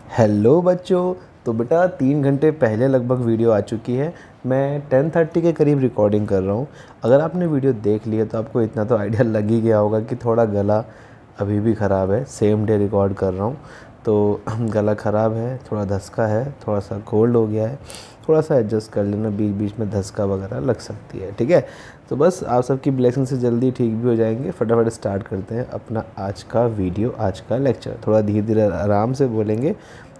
Hello बच्चों। तो बेटा 3 घंटे पहले लगभग वीडियो आ चुकी है। मैं 10:30 के करीब रिकॉर्डिंग कर रहा हूँ। अगर आपने वीडियो देख लिया तो आपको इतना तो आइडिया लग ही गया होगा कि थोड़ा गला अभी भी ख़राब है। सेम डे रिकॉर्ड कर रहा हूँ तो गला ख़राब है, थोड़ा धसका है, थोड़ा सा कोल्ड हो गया है। थोड़ा सा एडजस्ट कर लेना, बीच बीच में धसका वगैरह लग सकती है, ठीक है। तो बस आप सबकी ब्लेसिंग से जल्दी ठीक भी हो जाएंगे। फटाफट स्टार्ट करते हैं अपना आज का वीडियो, आज का लेक्चर। थोड़ा धीरे धीरे आराम से बोलेंगे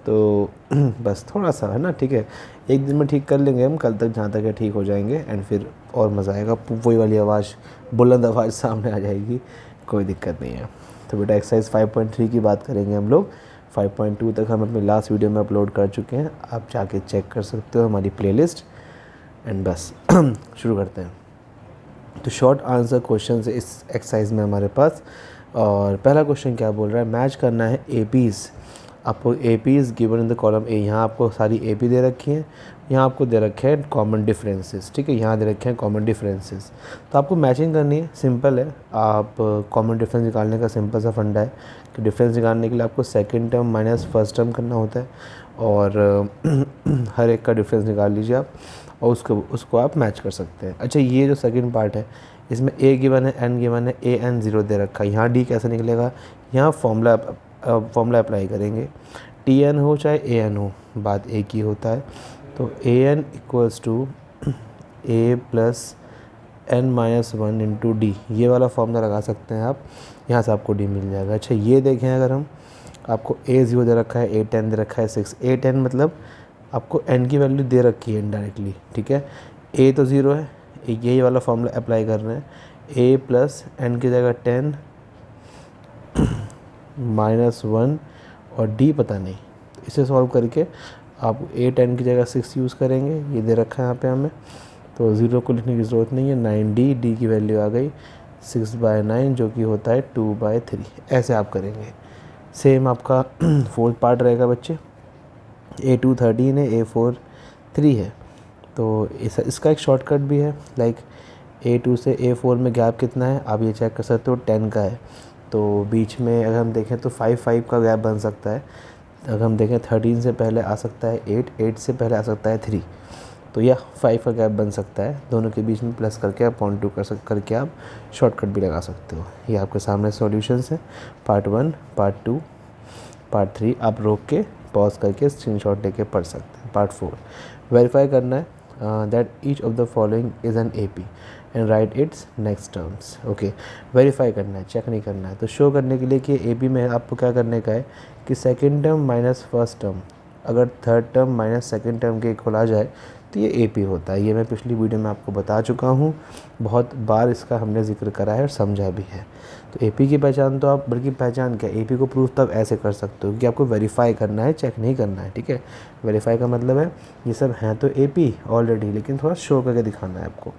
तो बस थोड़ा सा है ना, ठीक है। एक दिन में ठीक कर लेंगे हम, कल तक जहाँ तक है ठीक हो जाएंगे एंड फिर और मज़ा आएगा। वही वाली आवाज़, बुलंद आवाज़ सामने आ जाएगी, कोई दिक्कत नहीं है। तो बेटा एक्सरसाइज 5.3 की बात करेंगे हम लोग। 5.2 तक हम अपनी लास्ट वीडियो में अपलोड कर चुके हैं, आप जाके चेक कर सकते हो हमारी प्लेलिस्ट। एंड बस शुरू करते हैं। तो शॉर्ट आंसर क्वेश्चन है इस एक्सरसाइज में हमारे पास। और पहला क्वेश्चन क्या बोल रहा है, मैच करना है एपीज़। आपको APs given in the column A. यहाँ आपको सारी एपी दे रखी हैं, यहाँ आपको दे रखे हैं कॉमन डिफरेंसेस, ठीक है। यहाँ दे रखे हैं कॉमन डिफरेंसेस। तो आपको मैचिंग करनी है, सिंपल है। आप कॉमन डिफरेंस निकालने का सिंपल सा फंडा है कि डिफरेंस निकालने के लिए आपको second term minus first term करना होता है और हर एक का डिफरेंस निकाल लीजिए आप और उसको आप मैच कर सकते हैं। अच्छा, ये जो सेकंड पार्ट है इसमें ए गिवन है, एन गिवन है, ए एन 0 दे रखा है। यहाँ डी कैसे निकलेगा, यहाँ फॉर्मूला अप्लाई करेंगे। टी एन हो चाहे ए एन हो, बात एक ही होता है। तो a n equals to a plus n minus 1 into d, ये वाला फॉर्मूला लगा सकते हैं आप। यहाँ से आपको डी मिल जाएगा। अच्छा, ये देखें, अगर हम आपको ए 0 दे रखा है, ए 10 दे रखा है 6, ए 10 मतलब आपको एन की वैल्यू दे रखी है इनडायरेक्टली, ठीक है। ए तो 0 है, यही वाला फॉर्मूला अप्लाई कर रहे हैं। ए प्लस एन की जगह 10 माइनस 1 और डी पता नहीं। इसे सॉल्व करके आप ए 10 की जगह 6 यूज़ करेंगे, ये दे रखा है यहाँ पे हमें। तो 0 को लिखने की ज़रूरत नहीं है। 9D, डी की वैल्यू आ गई 6/9 जो कि होता है 2/3। ऐसे आप करेंगे। सेम आपका फोर्थ पार्ट रहेगा बच्चे। A2 13 है, A4 3 है। तो इसका एक शॉर्टकट भी है, लाइक A2 से A4 में गैप कितना है आप ये चेक कर सकते हो, 10 का है। तो बीच में अगर हम देखें तो 5 का गैप बन सकता है। अगर हम देखें 13 से पहले आ सकता है 8 से पहले आ सकता है 3। तो यह 5 का गैप बन सकता है। दोनों के बीच में प्लस करके आप 0.2 करके आप शॉर्टकट भी लगा सकते हो। ये आपके सामने सॉल्यूशंस हैं, पार्ट 1, पार्ट 2, पार्ट 3। आप रोक के पॉज करके स्क्रीनशॉट लेके पढ़ सकते हैं। पार्ट 4, वेरीफाई करना है that each of the following is an AP and right it's next terms. Okay, verify करना है, चेक नहीं करना है। तो शो करने के लिए कि एपी में आपको क्या करने का है कि second term minus first term, अगर third term minus second term के इक्वल आ जाए तो ये एपी होता है। ये मैं पिछली वीडियो में आपको बता चुका हूँ, बहुत बार इसका हमने जिक्र करा है और समझा भी है। तो एपी की पहचान तो आप, बल्कि पहचान क्या, एपी को प्रूफ तब ऐसे कर सकते हो कि आपको वेरीफाई करना है, चेक नहीं करना है, ठीक है। वेरीफाई का मतलब है ये सब हैं तो एपी ऑलरेडी, लेकिन थोड़ा शो करके दिखाना है आपको।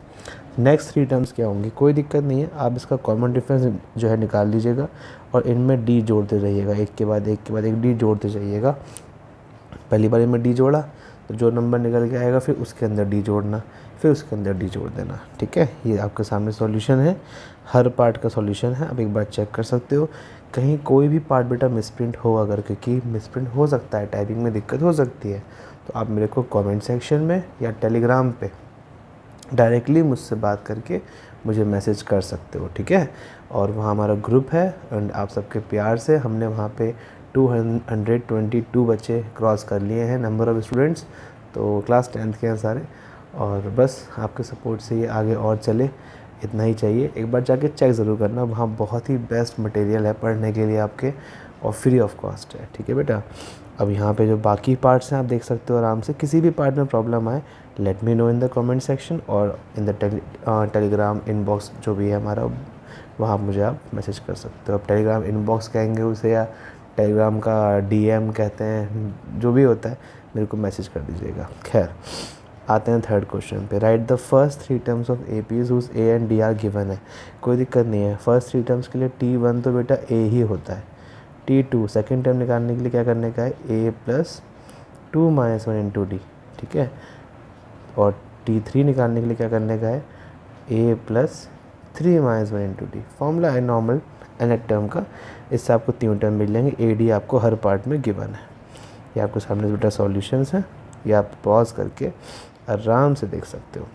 नेक्स्ट 3 टर्म्स क्या होंगी, कोई दिक्कत नहीं है। आप इसका कॉमन डिफरेंस जो है निकाल लीजिएगा और इनमें डी जोड़ते रहिएगा, एक के बाद एक डी जोड़ते जाइएगा। पहली बार में डी जोड़ा तो जो नंबर निकल के आएगा फिर उसके अंदर डी जोड़ना, फिर उसके अंदर डी जोड़ देना, ठीक है। ये आपके सामने सॉल्यूशन है, हर पार्ट का सॉल्यूशन है। आप एक बार चेक कर सकते हो, कहीं कोई भी पार्ट बेटा मिसप्रिंट हो, अगर, क्योंकि मिसप्रिंट हो सकता है, टाइपिंग में दिक्कत हो सकती है, तो आप मेरे को कमेंट सेक्शन में या टेलीग्राम पे डायरेक्टली मुझसे बात करके मुझे मैसेज कर सकते हो, ठीक है। और वहाँ हमारा ग्रुप है एंड आप सबके प्यार से हमने वहाँ पे 222 बच्चे क्रॉस कर लिए हैं, नंबर ऑफ़ स्टूडेंट्स। तो क्लास 10th के हैं सारे, और बस आपके सपोर्ट से ये आगे और चले, इतना ही चाहिए। एक बार जाके चेक ज़रूर करना, वहाँ बहुत ही बेस्ट मटेरियल है पढ़ने के लिए आपके और फ्री ऑफ कॉस्ट है, ठीक है बेटा। अब यहाँ पे जो बाकी पार्ट्स हैं आप देख सकते हो आराम से। किसी भी पार्ट में प्रॉब्लम आए let me know in the comment section और इन द टेलीग्राम इनबॉक्स जो भी है हमारा, वहाँ मुझे आप मैसेज कर सकते हो। अब टेलीग्राम इनबॉक्स कहेंगे उसे या टेलीग्राम का डीएम कहते हैं, जो भी होता है मेरे को मैसेज कर दीजिएगा। खैर, आते हैं थर्ड क्वेश्चन पे। Write the first 3 terms of A Ps whose A and D are given है। कोई दिक्कत नहीं है, फर्स्ट 3 टर्म्स के लिए T1 तो बेटा ए ही होता है। T2 सेकेंड टर्म निकालने के लिए क्या करने का है, a plus 2 minus 1 into D, ठीक है। और T3 निकालने के लिए क्या करने का है, a plus 3 minus 1 into d. Formula है नॉर्मल nth टर्म का, इससे आपको 3 टर्म मिल जाएंगे। ए डी आपको हर पार्ट में गिवन है। ये आपके सामने बेटा सॉल्यूशंस हैं, ये आप पॉज करके आराम से देख सकते हो।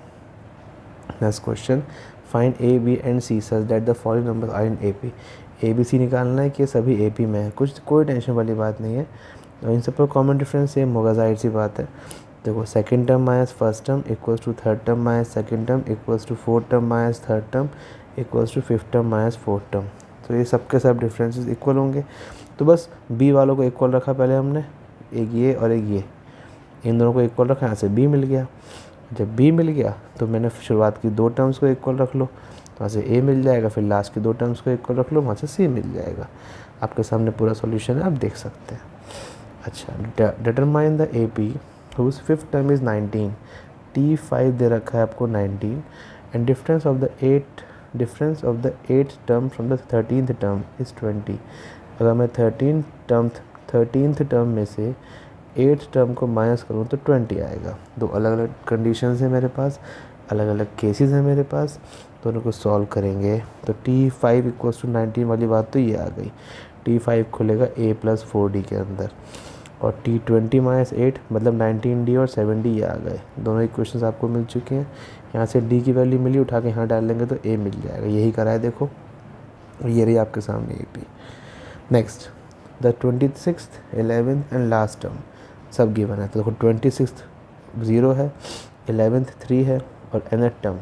Next question, find A B and C such that the following number are in A P. A B C निकालना है कि सभी ए पी में है, कुछ कोई टेंशन वाली बात नहीं है, इन सब पर कॉमन डिफरेंस सेम होगा, जाहिर सी बात है। देखो second term minus first term equals to third term minus second term equals to fourth term minus third term equals to fifth term minus fourth term. तो ये सब के सब डिफरेंसेस इक्वल होंगे, तो बस बी वालों को इक्वल रखा पहले हमने, एक ये और एक ये, इन दोनों को इक्वल रखा, यहाँ से बी मिल गया। जब बी मिल गया तो मैंने शुरुआत की दो टर्म्स को इक्वल रख लो, तो वहाँ से ए मिल जाएगा, फिर लास्ट की दो टर्म्स को इक्वल रख लो, वहाँ से सी मिल जाएगा। आपके सामने पूरा सॉल्यूशन है, आप देख सकते हैं। अच्छा, determine the A P whose fifth term is 19, T5 दे रखा है आपको 19, and difference of the eighth term from the 13th term is 20। अगर मैं 13th टर्म में से 8th टर्म को माइनस करूँ तो 20 आएगा। दो अलग अलग कंडीशंस हैं मेरे पास, अलग अलग केसेस हैं मेरे पास, दोनों को सॉल्व करेंगे। तो T5 इक्वल्स टू 19 वाली बात तो ये आ गई, T5 खुलेगा A+4D के अंदर, और T20 माइनस 8 मतलब 19D और 7D ये आ गए। दोनों इक्वेशंस आपको मिल चुके हैं, यहाँ से D की वैल्यू मिली, उठा के यहाँ डाल लेंगे तो A मिल जाएगा, यही करा है देखो, ये रही आपके सामने AP। Next, the 26th 11th and last term सब गिवन है, तो देखो 26th 0 है, 11th 3 है, और nth टर्म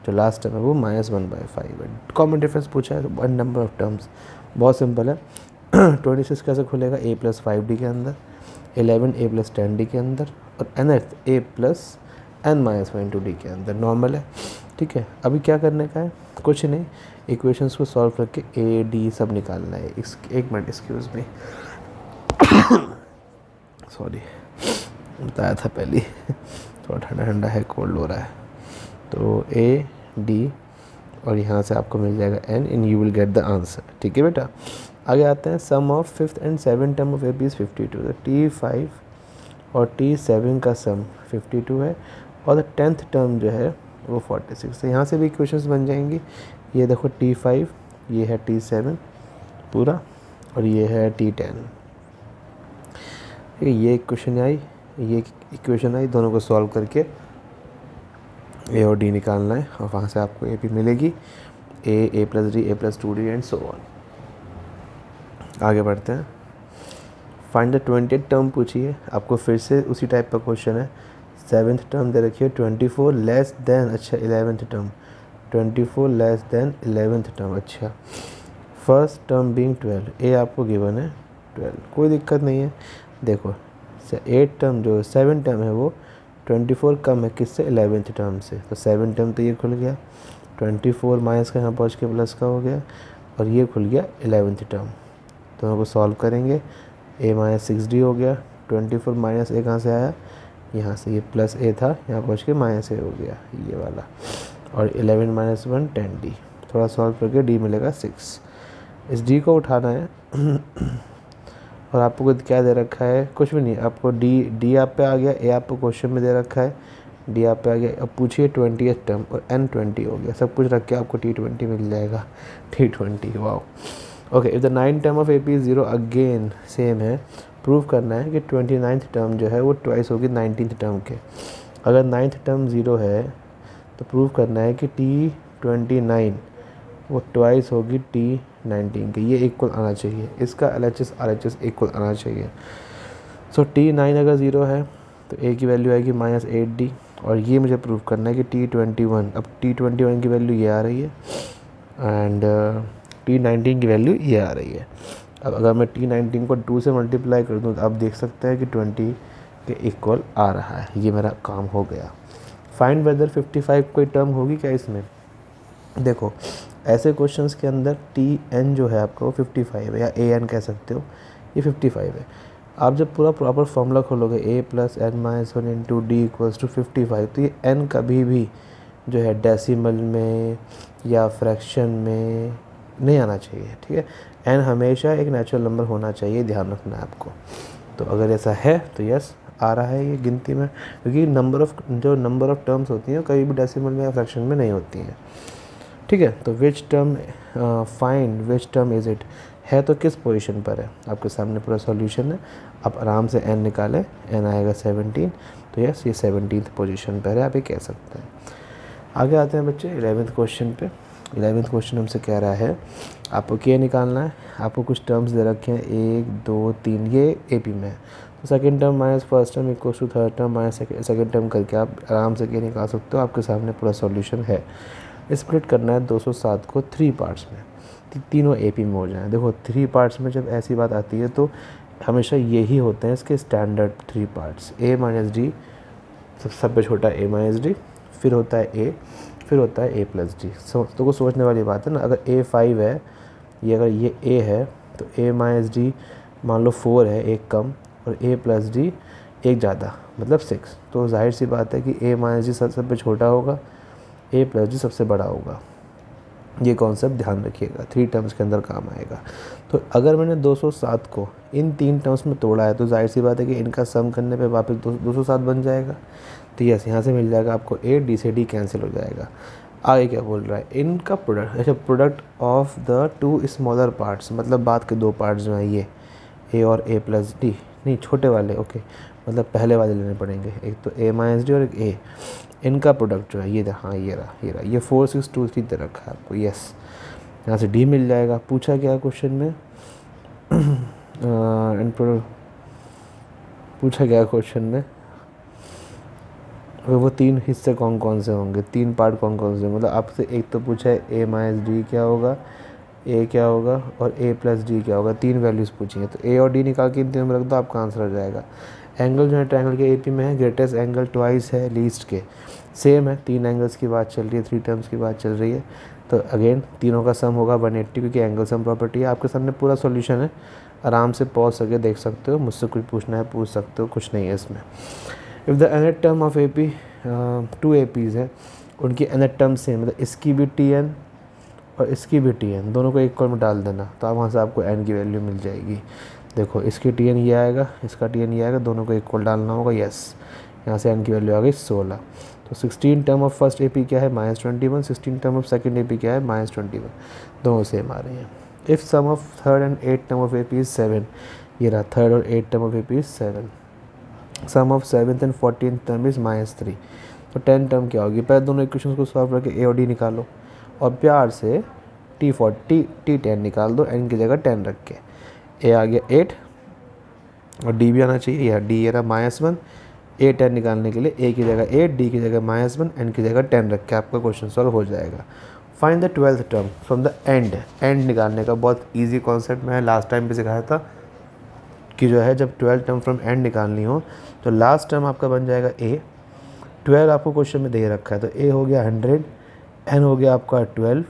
जो लास्ट टर्म है वो -1/5 है। कॉमन डिफरेंस पूछा है, वन नंबर ऑफ टर्म्स, बहुत सिंपल है। 26 कैसे खुलेगा, A+5D के अंदर, 11 A+10D के अंदर, और nth A+n-1 D के अंदर, नॉर्मल है। ठीक है, अभी क्या करने का है, कुछ नहीं, इक्वेशंस को सॉल्व करके A D सब निकालना है। एक मिनट एक्सक्यूज़ मी, सॉरी, बताया था पहले ही, थोड़ा ठंडा ठंडा है, कोल्ड हो रहा है। तो A D और यहाँ से आपको मिल जाएगा N and you will get the answer. ठीक है बेटा, आगे आते हैं। Sum of fifth and seven term of AP is 52। तो T5 और T7 का सम 52 है, और 10th टर्म जो है वो 46 है। यहाँ से भी इक्वेशंस बन जाएंगी। ये देखो T5, ये है T7 पूरा, और ये है T10। ये इक्वेशन आई, ये इक्वेशन आई, दोनों को सॉल्व करके A और D निकालना है, और वहाँ से आपको AP मिलेगी, A+D A+2D and so on. आगे बढ़ते हैं। फाइंड द 20th टर्म पूछिए, आपको फिर से उसी टाइप का क्वेश्चन है। 7th टर्म दे रखिए 24 लेस देन, अच्छा 11th term 24 less than 11th term, अच्छा फर्स्ट टर्म बीइंग 12, ए आपको गिवन है 12, कोई दिक्कत नहीं है। देखो 8 टर्म जो 7 टर्म है वो 24 कम है किससे, 11th टर्म से, तो 7 टर्म तो ये खुल गया, 24 माइनस का यहाँ पहुँच के प्लस का हो गया, और ये खुल गया 11th टर्म। दोनों को सॉल्व करेंगे, A-6D हो गया, 24 माइनस A कहाँ से आया, यहाँ से, ये प्लस A था, यहाँ पहुँच के माइनस A हो गया ये वाला, और 11 - 1 10D। थोड़ा सॉल्व करके D मिलेगा 6। इस D को उठाना है और आपको क्या दे रखा है, कुछ भी नहीं, आपको D आप पे आ गया, A आपको क्वेश्चन में दे रखा है, D आप पे आ गया। अब पूछिए 20th टर्म, और N 20 हो गया, सब कुछ रख के आपको T20 मिल जाएगा, T20, wow. Okay, if the 9th term of AP is 0, again same है, प्रूव करना है कि 29th टर्म जो है वो ट्वाइस होगी 19th टर्म के। अगर 9th टर्म 0 है तो प्रूव करना है कि T29 वो ट्वाइस होगी T19 के, ये इक्वल आना चाहिए, इसका LHS RHS इक्वल आना चाहिए। सो T9 अगर 0 है तो A की वैल्यू आएगी -8D, और ये मुझे प्रूव करना है कि T21, अब T21 की वैल्यू ये आ रही है, एंड T19 की वैल्यू ये आ रही है। अब अगर मैं T19 को 2 से मल्टीप्लाई कर दूँ तो आप देख सकते हैं कि 20 के इक्वल आ रहा है, ये मेरा काम हो गया। फाइंड वेदर 55 कोई टर्म होगी क्या इसमें। देखो ऐसे क्वेश्चंस के अंदर Tn जो है आपका वो 55 है, या An कह सकते हो, ये 55 है। आप जब पूरा प्रॉपर फॉर्मूला खोलोगे A+n-1 × D = 55, तो ये n कभी भी जो है डेसिमल में या फ्रैक्शन में नहीं आना चाहिए। ठीक है, n हमेशा एक नेचुरल नंबर होना चाहिए, ध्यान रखना है आपको। तो अगर ऐसा है तो यस आ रहा है ये गिनती में, क्योंकि नंबर ऑफ टर्म्स होती हैं कभी भी डेसिमल में या फ्रैक्शन में नहीं होती हैं। ठीक है, तो which term, find which term is it, है तो किस पोजीशन पर है, आपके सामने पूरा सॉल्यूशन है, आप आराम से n निकालें, n आएगा 17, तो यस ये 17th पोजीशन पर है, आप ये कह सकते हैं। आगे आते हैं बच्चे 11th क्वेश्चन पे। 11th क्वेश्चन हमसे कह रहा है आपको क्या निकालना है। आपको कुछ टर्म्स दे रखे हैं 1 2 3, ये एपी में है। तो second term minus first term equal to third term minus second term करके आप आराम से क्या निकाल सकते हो। आपके सामने पूरा सॉल्यूशन है। स्प्लिट करना है 207 को 3 पार्ट्स में, तीनों एपी में हो जाएं। देखो 3 पार्ट्स में जब ऐसी बात आती है तो हमेशा यही होते हैं इसके standard 3 parts. a minus D, सबसे छोटा a माइनस डी, फिर होता है a, फिर होता है a प्लस डी। तो को सोचने वाली बात है ना, अगर a 5 है, ये अगर ये a है तो a माइनस डी मान लो 4 है, एक कम, और a प्लस डी एक ज़्यादा, मतलब 6। तो जाहिर सी बात है कि a माइनस डी सबसे छोटा होगा, a प्लस डी सबसे बड़ा होगा। ये कॉन्सेप्ट ध्यान रखिएगा, 3 टर्म्स के अंदर काम आएगा। तो अगर मैंने 207 को इन 3 टर्म्स में तोड़ा है तो जाहिर सी बात है कि इनका सम करने पे वापस 207 बन जाएगा। तो यस, यहाँ से मिल जाएगा आपको a, d से d कैंसिल हो जाएगा। आगे क्या बोल रहा है, इनका प्रोडक्ट, अच्छा product of the 2 smaller parts, मतलब बात के 2 पार्ट्स जो हैं ये a और a प्लस डी, नहीं छोटे वाले, ओके, मतलब पहले वाले लेने पड़ेंगे, एक तो a माइनस डी और एक a। इनका प्रोडक्ट जो है ये, हाँ ये रहा, ये 4 6 2 3 दे रखा है आपको। यस, यहाँ से डी मिल जाएगा। पूछा क्या क्वेश्चन में पूछा क्या क्वेश्चन में, वो 3 हिस्से कौन कौन से होंगे, 3 पार्ट कौन कौन से, मतलब आपसे एक तो पूछा है a माइनस डी क्या होगा, a क्या होगा, और a प्लस डी क्या होगा। 3 वैल्यूज़ पूछी हैं, तो a और d निकाल के इन तीनों में रख दो, आपका आंसर हो जाएगा। एंगल जो है ट्रायंगल के AP में है, ग्रेटेस्ट एंगल ट्वाइस है लीस्ट के, सेम है। 3 एंगल्स की बात चल रही है, 3 टर्म्स की बात चल रही है। तो अगेन तीनों का सम होगा 180, क्योंकि एंगल सम प्रॉपर्टी है। आपके सामने पूरा सॉल्यूशन है, आराम से पॉज करके देख सकते हो। मुझसे कुछ पूछना है पूछ सकते हो, कुछ नहीं है इसमें। If the nth term of AP, 2 APs है, उनकी nth टर्म सेम, मतलब इसकी भी TN और इसकी भी TN, दोनों को इक्वल में डाल देना, तो वहाँ से आपको n की वैल्यू मिल जाएगी। देखो इसकी TN ये आएगा, इसका TN ये आएगा, दोनों को इक्वल डालना होगा। यस, यहाँ से n की वैल्यू आ गई 16। तो 16 टर्म ऑफ फर्स्ट AP क्या है, -21, 16 टर्म ऑफ सेकंड AP क्या है, -21, दोनों सेम आ रही हैं। If sum of third and 8 term of AP is 7, ये रहा थर्ड और 8 term of AP is 7। Sum of 7th and 14th term is -3। तो 10 टर्म क्या होगी, पहले दोनों इक्वेशंस को सॉल्व करके a और d निकालो, और प्यार से T10 निकाल दो, n की जगह 10 रख के। a आ गया 8 और d भी आना चाहिए, यह d ये रहा -1। a 10 निकालने के लिए a की जगह 8, d की जगह -1, n की जगह 10 रख के आपका क्वेश्चन सॉल्व हो जाएगा। Find the 12th term from the end निकालने का बहुत ईजी कॉन्सेप्ट मैंने लास्ट टाइम भी सिखाया था कि जो है जब 12 टर्म फ्रॉम एंड निकालनी हो तो लास्ट टर्म आपका बन जाएगा a। 12 आपको क्वेश्चन में दे रखा है, तो a हो गया 100, n हो गया आपका 12,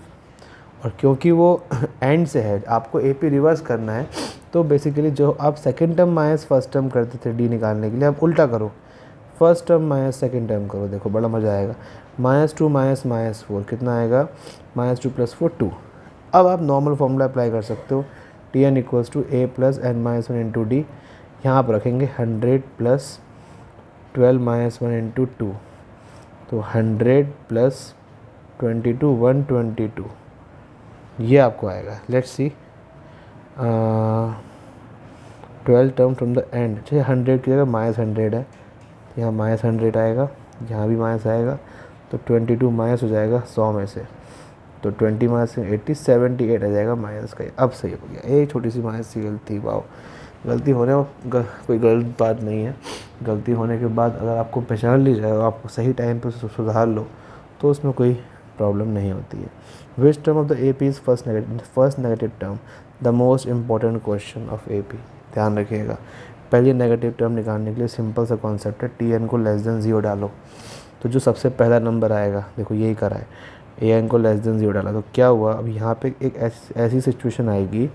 और क्योंकि वो एंड से है आपको AP रिवर्स करना है, तो बेसिकली जो आप second term minus first term करते थे d निकालने के लिए, आप उल्टा करो, first term minus second term करो। देखो बड़ा मज़ा आएगा। -2 -4 कितना आएगा, -2 + 4 2। अब आप नॉर्मल फॉर्मूला अप्लाई कर सकते हो, Tn equals to a + n-1 into D. यहाँ पर रखेंगे 100 + 12 -1 इंटू 2, तो 100 + 22 122, ये आपको आएगा। Let's see 12 term from the end, जैसे 100 की जगह -100 है, यहाँ -100 आएगा, यहाँ भी माइनस आएगा, तो 22 माइनस हो जाएगा 100 में से, तो 20 माइनस 80 78 आ जाएगा माइनस का। अब सही हो गया, एक छोटी सी माइनस की गलती, वाओ, गलती होने कोई गलत बात नहीं है। गलती होने के बाद अगर आपको पहचान ली जाए और आपको सही टाइम पर सुधार लो तो उसमें कोई प्रॉब्लम नहीं होती है। Which term of the AP is first negative term, the most important question of AP। ध्यान रखिएगा, पहले नेगेटिव टर्म निकालने के लिए सिंपल सा कॉन्सेप्ट है, Tn को <0 डालो, तो जो सबसे पहला नंबर आएगा, देखो यही करा है, An को <0 डाला, तो क्या हुआ, अब यहाँ पे एक ऐसी सिचुएशन आएगी।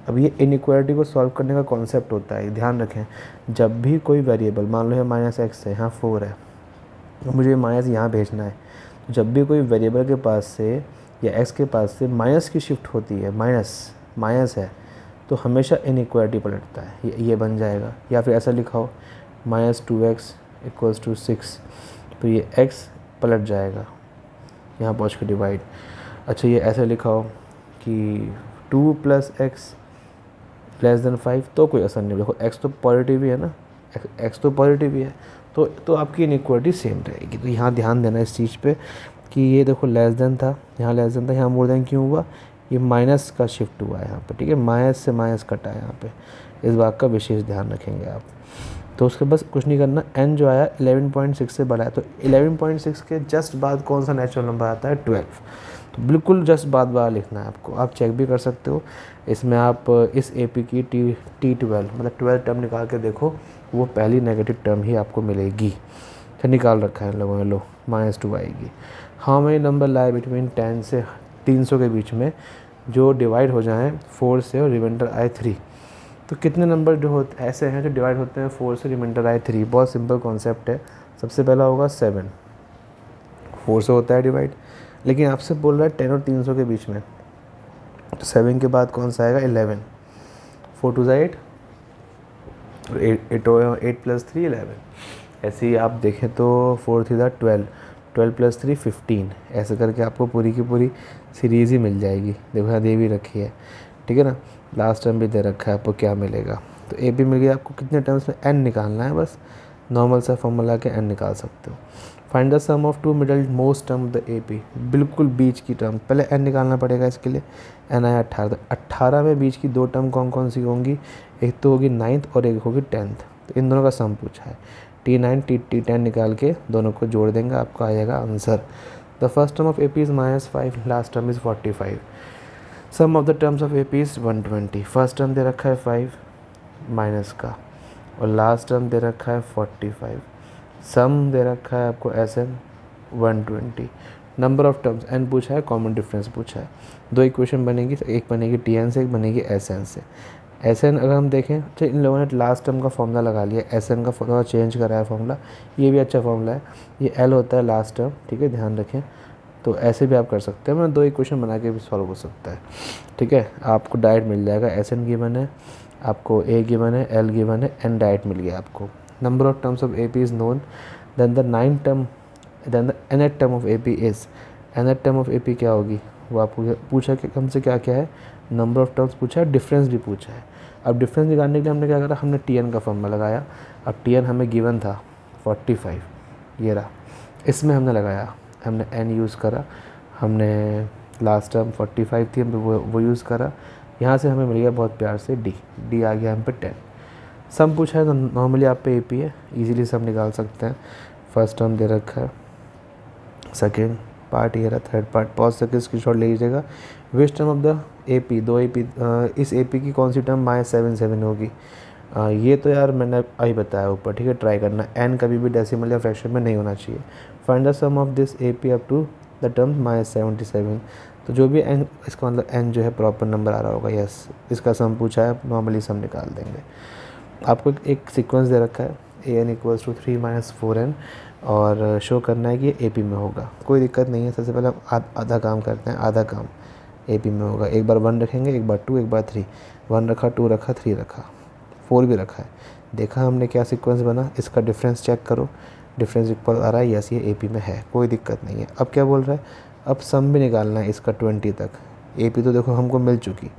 अब ये इनइक्वालिटी को सॉल्व करने का कॉन्सेप्ट होता है, ध्यान रखें, जब भी कोई वेरिएबल, मान लो है -x है, यहाँ 4 है, तो मुझे माइनस यहाँ भेजना है, तो जब भी कोई वेरिएबल के पास से या x के पास से माइनस की शिफ्ट होती है, माइनस है, तो हमेशा इनइक्वालिटी पलटता है, ये बन जाएगा। या फिर ऐसा लिखा हो -2x = 6, तो ये x पलट जाएगा, यहाँ पहुँच के डिवाइड। अच्छा, ये ऐसे लिखा हो कि 2 + x लेस देन 5 तो कोई असर नहीं। देखो एक्स तो पॉजिटिव ही है ना, एक्स तो पॉजिटिव ही है, तो आपकी इनइक्वालिटी सेम रहेगी। तो यहाँ ध्यान देना इस चीज़ पे कि ये देखो लेस देन था, यहाँ लेस देन था, यहाँ मोर देन क्यों हुआ, ये माइनस का शिफ्ट हुआ है यहाँ पे, ठीक है, माइनस से माइनस कटा है यहाँ पे, इस बात का विशेष ध्यान रखेंगे आप। तो उसके बस कुछ नहीं करना, n जो आया 11.6 से बड़ा है, तो 11.6 के जस्ट बाद कौन सा नेचुरल नंबर आता है, 12। तो बिल्कुल जस्ट बाद बार लिखना है आपको, आप चेक भी कर सकते हो इसमें। आप इस AP की T12 मतलब 12 टर्म निकाल के देखो, वो पहली नेगेटिव टर्म ही आपको मिलेगी। तो निकाल रखा है इन लोगों ने, लो -2 आएगी। How many number lie between 10 से 300 के बीच में जो डिवाइड हो जाएँ 4 से और रिमाइंडर आए 3। तो कितने नंबर जो होते ऐसे हैं जो डिवाइड होते हैं 4 से, रिमाइंडर आए 3। बहुत सिंपल कॉन्सेप्ट है। सबसे पहला होगा 7, 4 से होता है डिवाइड, लेकिन आपसे बोल रहा है 10 और 300 के बीच में, तो 7 के बाद कौन सा आएगा, 11। 4 2 8, 8 + 3 11। ऐसे ही आप देखें तो 4 3 12, 12 + 3 15। ऐसे करके आपको पूरी की पूरी सीरीज़ ही मिल जाएगी। देखो यहाँ दे भी रखी है, ठीक है ना, लास्ट टर्म भी दे रखा है, आपको क्या मिलेगा। तो ए भी मिल गया आपको। कितने टर्म्स में, n निकालना है बस, नॉर्मल सा फॉर्मूला के n निकाल सकते हो। Find the sum of 2 middle most term the AP, बिल्कुल बीच की टर्म, पहले n निकालना पड़ेगा इसके लिए। n आया 18, तो 18 में बीच की 2 टर्म कौन कौन सी होंगी, एक तो होगी 9th और एक होगी 10th। तो इन दोनों का सम पूछा है, T9 T10 निकाल के दोनों को जोड़ देंगे, आपको आ जाएगा answer. The first term of AP is -5, last term is 45। Sum of the terms of AP is 120। First term दे रखा है 5 माइनस का, और लास्ट टर्म दे रखा है 45। सम दे रखा है आपको SN 120। Number of terms n पूछा है, कॉमन डिफरेंस पूछा है। 2 इक्वेशन बनेगी, एक बनेगी TN से, एक बनेगी SN से। SN अगर हम देखें, अच्छा इन लोगों ने लास्ट टर्म का फॉर्मूला लगा लिया, SN का फॉर्मूला चेंज करा है फॉर्मूला, ये भी अच्छा फॉर्मूला है। ये L होता है लास्ट टर्म, ठीक है, ध्यान रखें। तो ऐसे भी आप कर सकते हैं, मैं 2 इक्वेशन बना के भी सॉल्व हो सकता है, ठीक है। आपको डायरेक्ट मिल जाएगा, SN गिवन है आपको, A गिवन है, L गिवन है, N डायरेक्ट मिल गया आपको। Number of terms of AP is known, then the 9th term, then the nth term of AP is, nth term of AP क्या होगी, वो आपको पूछा कि हमसे क्या क्या है, नंबर ऑफ टर्म्स पूछा है, डिफरेंस भी पूछा है। अब डिफरेंस निकालने के लिए हमने क्या करा, हमने TN का फॉर्मूला लगाया। अब TN हमें गिवन था 45, ये रहा, इसमें हमने लगाया, हमने n यूज़ करा, हमने लास्ट टर्म 45 थी, हमने वो यूज़ करा। यहाँ से हमें मिल गया बहुत प्यार से D आ गया हम पे 10। सम पूछा है तो नॉर्मली आप पे AP है, इजीली सम निकाल सकते हैं। फर्स्ट टर्म दे रखा है, सेकेंड पार्ट ये रहा, थर्ड पार्ट, पॉज करके स्क्रीनशॉट ले लीजिएगा। Which term of the AP, 2 AP, इस AP की कौन सी टर्म -7 होगी। ये तो यार मैंने अभी बताया ऊपर, ठीक है, ट्राई करना। n कभी भी डेसिमल या फ्रैक्शन में नहीं होना चाहिए। Find the sum of this AP up to the term -77। तो जो भी n, इसका मतलब n जो है प्रॉपर नंबर आ रहा होगा, यस, इसका सम पूछा है, नॉर्मली सम निकाल देंगे। आपको एक सीक्वेंस दे रखा है, AN = 3 - 4n, और शो करना है कि ये AP में होगा। कोई दिक्कत नहीं है, सबसे पहले हम आधा काम करते हैं, आधा काम AP में होगा। एक बार 1 रखेंगे, एक बार 2, एक बार 3, 1 रखा, 2 रखा, 3 रखा, 4 भी रखा है। देखा हमने क्या सीक्वेंस बना, इसका डिफरेंस चेक करो, डिफरेंस इक्वल आ रहा है, यस ये AP में है, कोई दिक्कत नहीं है। अब क्या बोल रहा है, अब सम भी निकालना है इसका 20 तक। AP तो देखो हमको मिल चुकी,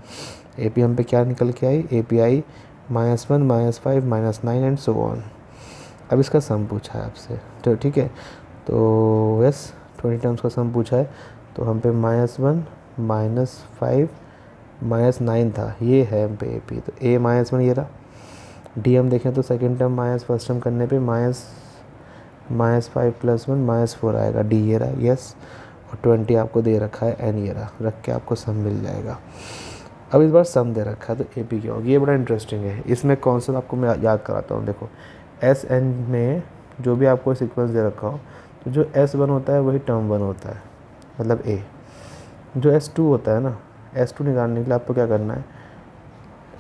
AP हम पे क्या निकल के आई, AP I -1 -5 -9 and so on. अब इसका सम पूछा है आपसे, तो ठीक है, तो यस 20 टर्म्स का सम पूछा है, तो हम पे -1 -5 -9 था, ये है हम पे AP। तो A -1 ये रहा, D हम देखें तो second term minus first term करने पे -5 + 1 -4 आएगा, D ये रहा, यस, और 20 आपको दे रखा है, N ये रहा, रख के आपको सम मिल जाएगा। अब इस बार सम दे रखा है, तो AP क्या होगी, ये बड़ा इंटरेस्टिंग है। इसमें कॉन्सेप्ट आपको मैं याद कराता हूँ। देखो SN में जो भी आपको सीक्वेंस दे रखा हो, तो जो S1 होता है वही टर्म 1 होता है, मतलब A। जो S2 होता है ना, S2 निकालने के लिए आपको क्या करना है,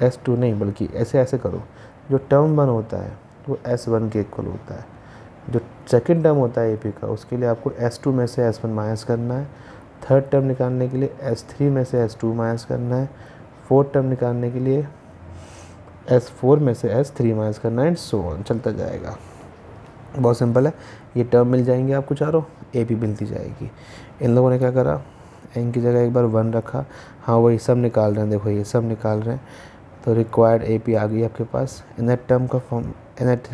S2 नहीं बल्कि ऐसे ऐसे करो, जो टर्म 1 होता है वो S1 के इक्वल होता है। जो सेकंड टर्म होता है AP का, उसके लिए आपको S2 में से S1 माइनस करना है। थर्ड टर्म निकालने के लिए S3 में से S2 माइनस करना है। फोर्थ टर्म निकालने के लिए S4 में से S3 माइनस करना है, एंड सो ऑन, चलता जाएगा। बहुत सिंपल है, ये टर्म मिल जाएंगे आपको चारों, AP मिलती जाएगी। इन लोगों ने क्या करा, n की जगह एक बार 1 रखा, हाँ वही सब निकाल रहे हैं, देखो ये सब निकाल रहे हैं। तो रिक्वायर्ड ए पी आ गई आपके पास। इनएट टर्म का form nth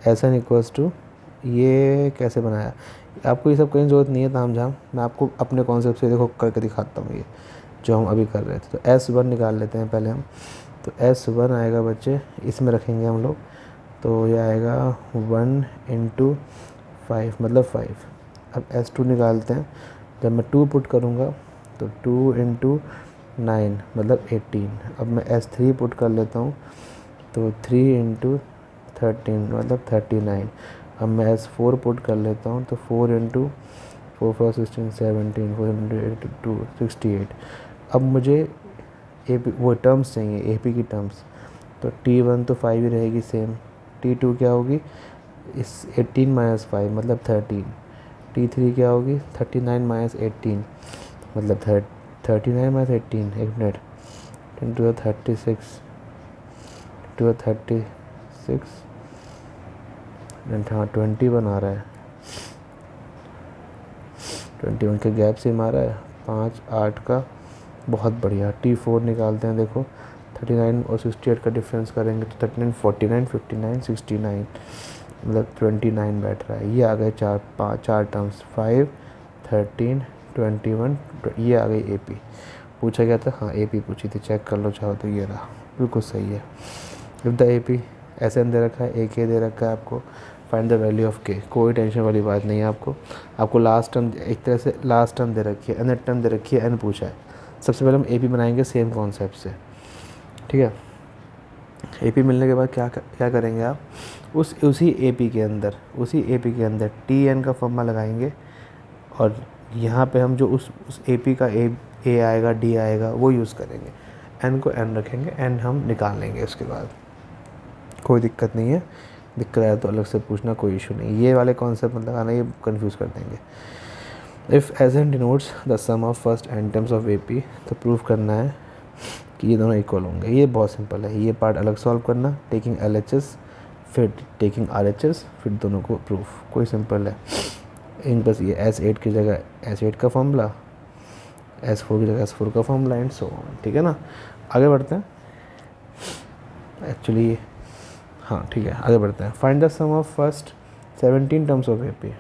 S n equals to, ये कैसे बनाया, आपको ये सब करने की ज़रूरत नहीं है तामझाम, मैं आपको अपने कॉन्सेप्ट से देखो करके दिखाता हूँ। ये जो हम अभी कर रहे थे, तो S1 निकाल लेते हैं पहले हम। तो S1 आएगा बच्चे, इसमें रखेंगे हम लोग, तो ये आएगा 1 इंटू 5 मतलब 5। अब S2 निकालते हैं, जब मैं 2 पुट करूँगा तो 2 इंटू 9 मतलब 18। अब मैं S3 पुट कर लेता हूँ, तो 3 इंटू 13 मतलब 39। अब मैं S4 पुट कर लेता हूँ, तो 4 इंटू 4 4 16 17 4 इंटू 8 2 68। अब मुझे ए पी वो टर्म्स चाहिए, ए पी की टर्म्स। तो T1 तो 5 ही रहेगी सेम, T2 क्या होगी, इस 18 माइनस 5 मतलब 13। T3 क्या होगी, 39 माइनस 18 मतलब 39 माइनस 18, एक मिनट, 36 हाँ 21 आ रहा है, 21 के गैप से मारा है, 5 8 का, बहुत बढ़िया। T4 निकालते हैं, देखो 39 और 68 का डिफरेंस करेंगे तो 39 49 59 69 मतलब 29 बैठ रहा है। ये आ गए चार टर्म्स, 5 13 21, ये आ गई AP। पूछा गया था, हाँ AP पूछी थी, चेक कर लो चाहो तो, ये रहा, बिल्कुल सही है। इफ द AP SN दे रखा है, AK दे रखा है आपको, find the value of K। कोई टेंशन वाली बात नहीं है आपको लास्ट टर्म, एक तरह से लास्ट टर्म दे रखी है, अनट टर्म दे रखी है, N पूछा है। सबसे पहले हम AP बनाएंगे सेम कॉन्सेप्ट से, ठीक है। AP मिलने के बाद क्या करेंगे आप, उसी AP के अंदर TN का फॉर्मूला लगाएंगे, और यहाँ पे हम जो उस AP का A आएगा D आएगा वो यूज़ करेंगे, N को N रखेंगे, N हम निकाल लेंगे उसके बाद, कोई दिक्कत नहीं है। दिक्कत आया तो अलग से पूछना, कोई इशू नहीं। ये वाले कॉन्सेप्ट मतलब लगाना, ये कंफ्यूज कर देंगे। इफ़ SN denotes the sum of first n terms of AP, तो प्रूफ करना है कि ये दोनों इक्वल होंगे। ये बहुत सिंपल है, ये पार्ट अलग सॉल्व करना, टेकिंग LHS फिर टेकिंग RHS फिर दोनों को प्रूफ, कोई सिंपल है। इन बस ये S8 की जगह S8 का फॉर्मूला, S4 की जगह S4 का फॉर्मूला एंड सो ऑन, ठीक है ना। आगे बढ़ते हैं, एक्चुअली हाँ ठीक है, आगे बढ़ते हैं। Find the sum of first 17 terms of AP।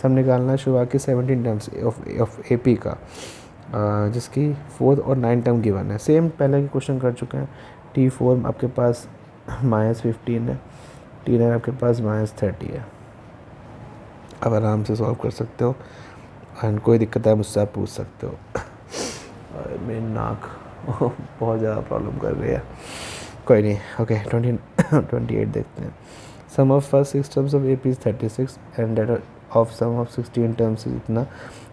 Sum निकालना है शुरुआत की 17 टर्म्स ऑफ AP का, जिसकी 4th और 9th टर्म गिवन है। सेम पहले के क्वेश्चन कर चुके हैं। T4 आपके पास -15 है, T9 आपके पास -30 है। अब आराम से सॉल्व कर सकते हो, एंड कोई दिक्कत है मुझसे आप पूछ सकते हो। मेरी नाक बहुत ज़्यादा प्रॉब्लम कर रही है, कोई नहीं। ओके 28 देखते हैं। Sum of first 6 terms of AP is 36 and that of sum of 16 terms is इतना।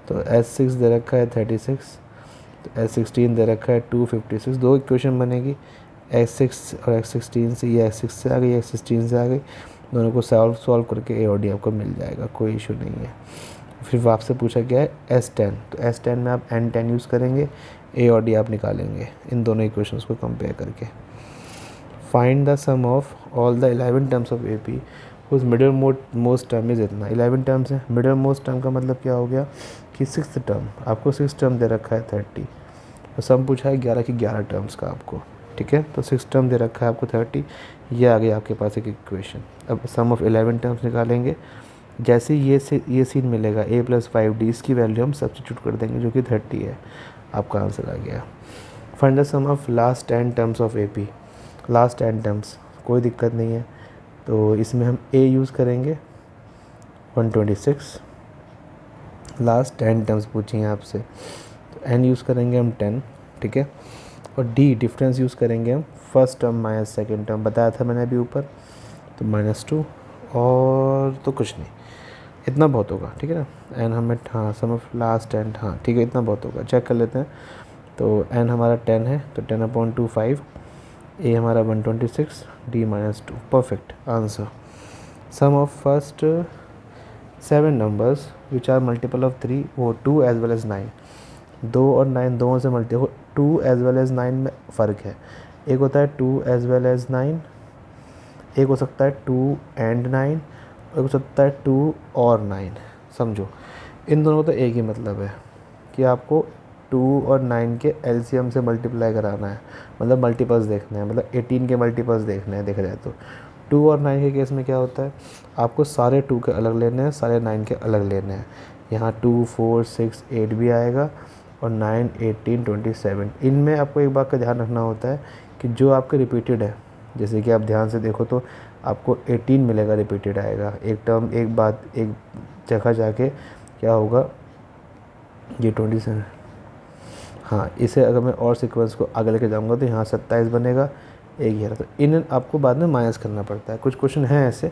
तो S6 दे रखा है 36, तो S16 दे रखा है 256। दो इक्वेशन बनेगी, S6 और S16 से, ये S6 से आ गई, S16 से आ गई, दोनों को सॉल्व करके A और D आपको मिल जाएगा, कोई इशू नहीं है। फिर आपसे पूछा गया है S10, तो S10 में आप N10 यूज़ करेंगे, A और D आप निकालेंगे इन दोनों इक्वेशंस को कंपेयर करके। Find the sum of all the 11 terms of AP उस मिडल मोस्ट टर्म इज़ इतना। 11 टर्म्स है, मिडल मोस्ट टर्म का मतलब क्या हो गया कि 6th टर्म, आपको 6th टर्म दे रखा है 30, तो सम पूछा है 11 की 11 टर्म्स का आपको, ठीक है। तो 6th टर्म दे रखा है आपको 30, ये आ गया आपके पास एक इक्वेशन। अब सम ऑफ 11 टर्म्स निकालेंगे, जैसे ये सीन मिलेगा A + 5D, इसकी वैल्यू हम सब्स्टिट्यूट कर देंगे जो कि 30 है, आपका आंसर आ गया। Find the sum of last 10 terms of AP, last 10 terms, कोई दिक्कत नहीं है। तो इसमें हम A यूज़ करेंगे 126, लास्ट 10 टर्म्स पूछी हैं आपसे, तो N यूज़ करेंगे हम 10, ठीक है। और D डिफरेंस यूज़ करेंगे हम first term minus second term, बताया था मैंने अभी ऊपर, तो -2, और तो कुछ नहीं, इतना बहुत होगा, ठीक है ना। N हमें, हाँ सम ऑफ लास्ट 10, हाँ ठीक है, इतना बहुत होगा, चेक कर लेते हैं। तो N हमारा 10 है, तो 10/2 5, A हमारा 126, D -2, perfect answer. Sum of first 7 numbers which are multiple of 3, वो 2 एज वेल एज 9, 2 और 9 दोनों से मल्टी, 2 एज वेल एज 9 में फ़र्क है। एक होता है 2 एज वेल एज 9, एक हो सकता है 2 एंड 9, एक हो सकता है 2 और 9, समझो। इन दोनों का तो एक ही मतलब है कि आपको 2 और 9 के एलसीएम से मल्टीप्लाई कराना है, मतलब मल्टीपल्स देखने हैं, मतलब 18 के मल्टीपल्स देखने हैं देखा जाए तो। 2 और 9 के केस में क्या होता है, आपको सारे 2 के अलग लेने हैं, सारे 9 के अलग लेने हैं। यहाँ 2, 4, 6, 8 भी आएगा और 9, 18, 27। इनमें आपको एक बात का ध्यान रखना होता है कि जो आपके रिपीटेड है, जैसे कि आप ध्यान से देखो तो आपको 18 मिलेगा, रिपीटेड आएगा। एक टर्म एक बात एक जगह जाके क्या होगा, ये 27। हाँ, इसे अगर मैं और सीक्वेंस को आगे लेके जाऊँगा तो यहाँ 27 बनेगा, एक ही है। तो इन आपको बाद में माइनस करना पड़ता है। कुछ क्वेश्चन हैं ऐसे,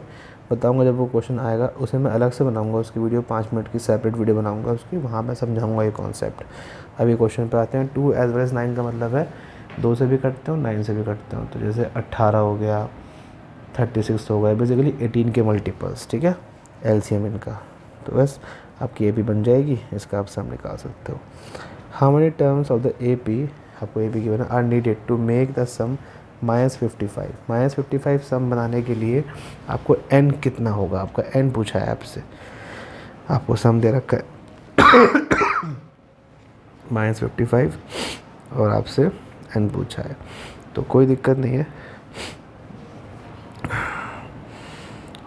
बताऊंगा जब वो क्वेश्चन आएगा, उसे मैं अलग से बनाऊंगा, उसकी वीडियो 5 मिनट की सेपरेट वीडियो बनाऊंगा उसकी, वहाँ मैं समझाऊंगा ये कॉन्सेप्ट। अभी क्वेश्चन पे आते हैं। 2 एज वेल एज 9 का मतलब है 2 से भी कटते हो, 9 से भी कटते हो। तो जैसे 18 हो गया, 36 हो गया, बेसिकली 18 के मल्टीपल्स, ठीक है, एलसीएम इनका। तो बस आपकी ए पी बन जाएगी, इसका आप सम निकाल सकते हो। How many terms of the A P, आपको ए पी की बना are needed to make the sum -55। -55 सम बनाने के लिए आपको n कितना होगा, आपका n पूछा है आपसे, आपको सम दे रखा है -55 और आपसे n पूछा है, तो कोई दिक्कत नहीं है।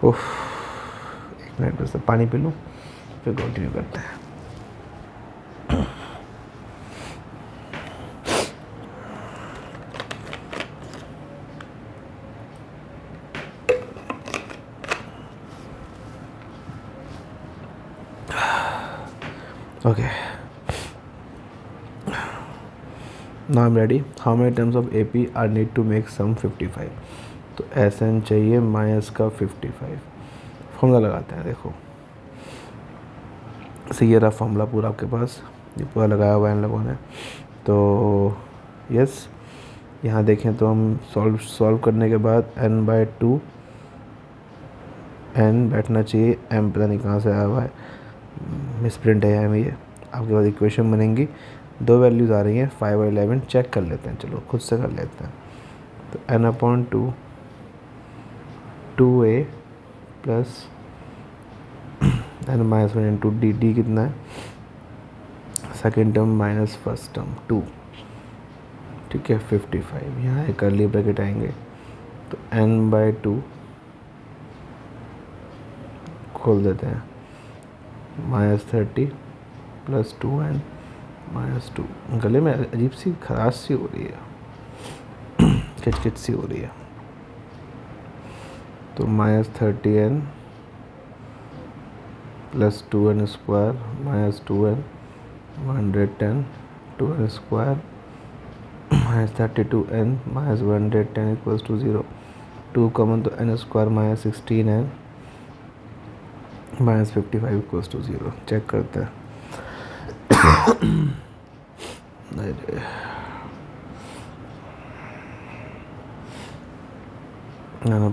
ओह, 1 मिनट बस पानी पी लूँ फिर कंटिन्यू करते हैं। Okay. Now I'm ready. How many terms of AP are need to make sum 55? तो SN चाहिए माइनस का 55। फॉर्मूला लगाते हैं, देखो सही ये रहा फॉर्मूला पूरा आपके पास, ये पूरा लगाया हुआ है इन लोगों ने। तो यस, यहाँ देखें तो हम सॉल्व करने के बाद n/2 n बैठना चाहिए, m पता नहीं कहाँ से आया हुआ है, मिसप्रिंट है यहाँ में। ये आपके पास इक्वेशन बनेंगी, 2 वैल्यूज़ आ रही हैं 5 और 11, चेक कर लेते हैं, चलो खुद से कर लेते हैं। तो n/2 2a plus n-1 into D कितना है, second term minus first term 2, ठीक है, 55। यहाँ एक कर्ली ब्रैकेट आएंगे, तो n/2 खोल देते हैं, -30 प्लस 2n -2। गले में अजीब सी खराश सी हो रही है, खिचखिच सी हो रही है। तो -30n plus 2n square -2n 110 2n square -32n -110 equals to 0। 2 common तो n square -16n -55 equals to 0। Check करते हैं।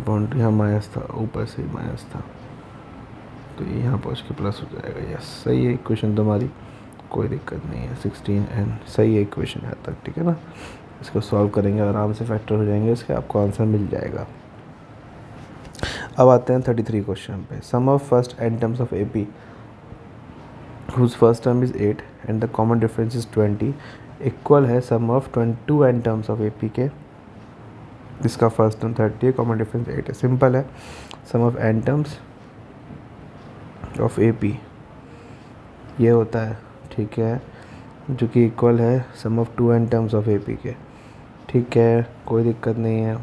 पॉइंट यहाँ माइनस था, ऊपर से माइनस था, तो ये यहाँ पहुँच के प्लस हो जाएगा। यस, सही है इक्वेशन तुम्हारी, कोई दिक्कत नहीं है। 16n सही है इक्वेशन यहाँ तक, ठीक है ना। इसको सॉल्व करेंगे, आराम से फैक्टर हो जाएंगे इसके, आपको आंसर मिल जाएगा। अब आते हैं 33 क्वेश्चन पे। Sum of first n terms of AP whose first term is 8 and the common difference is 20 equal है sum of 22 n terms of AP के, जिसका फर्स्ट टर्म 30 है, कॉमन डिफरेंस 8 है। सिंपल है, sum of n terms of AP ये होता है, ठीक है, जो कि इक्वल है sum of 2n terms of AP के, ठीक है, कोई दिक्कत नहीं है।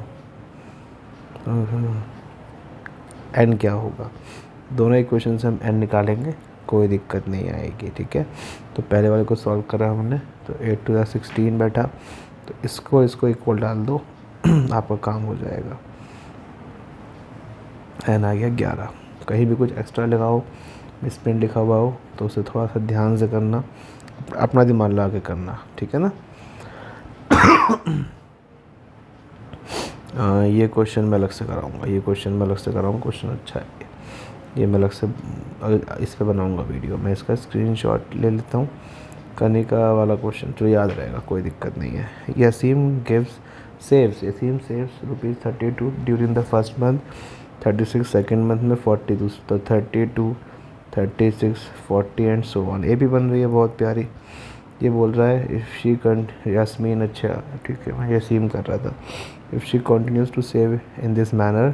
n क्या होगा, दोनों इक्वेशन से हम n निकालेंगे, कोई दिक्कत नहीं आएगी, ठीक है। तो पहले वाले को सॉल्व करा हमने, तो 8 to the 16 बैठा, तो इसको इक्वल डाल दो आपका काम हो जाएगा। n आ गया 11। कहीं भी कुछ एक्स्ट्रा लगाओ, मिसप्रिंट लिखा हुआ हो तो उसे थोड़ा सा ध्यान से करना, अपना दिमाग लगा के करना, ठीक है ना। ये क्वेश्चन मैं अलग से कराऊंगा, क्वेश्चन अच्छा है ये मैं अलग से इस पे बनाऊंगा वीडियो। मैं इसका स्क्रीनशॉट ले लेता हूँ, कनिका वाला क्वेश्चन जो याद रहेगा, कोई दिक्कत नहीं है। Yasim saves ₹32 during the first month, 36 second month में 42, तो 32, 36, 40 एंड सो ऑन। ये भी बन रही है बहुत प्यारी, ये बोल रहा है इफ़ शी यास्मीन, अच्छा ठीक है, मैं यसीम कर रहा था। If she continues to save in this manner,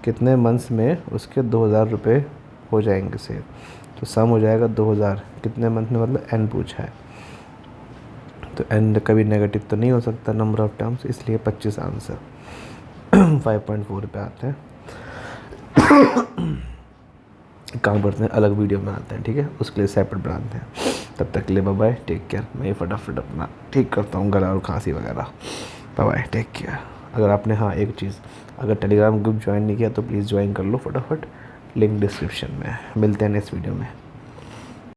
कितने मंथ्स में उसके 2000 रुपये हो जाएंगे सेव। तो सम हो जाएगा 2000, कितने मंथ में, मतलब n पूछा है, तो n कभी नेगेटिव तो नहीं हो सकता नंबर ऑफ टर्म्स, इसलिए 25 आंसर 5.4 पे आते हैं। काम करते हैं, अलग वीडियो बनाते हैं, ठीक है, उसके लिए सेपरेट बनाते हैं। तब तक के लिए बाय बाय, टेक केयर। मैं ये फटाफट अपना ठीक करता हूँ गला और खांसी वगैरह। Bye bye, take care. अगर आपने, हाँ एक चीज़, अगर टेलीग्राम ग्रुप ज्वाइन नहीं किया तो प्लीज़ ज्वाइन कर लो फटाफट, लिंक डिस्क्रिप्शन में। मिलते हैं नेक्स्ट वीडियो में।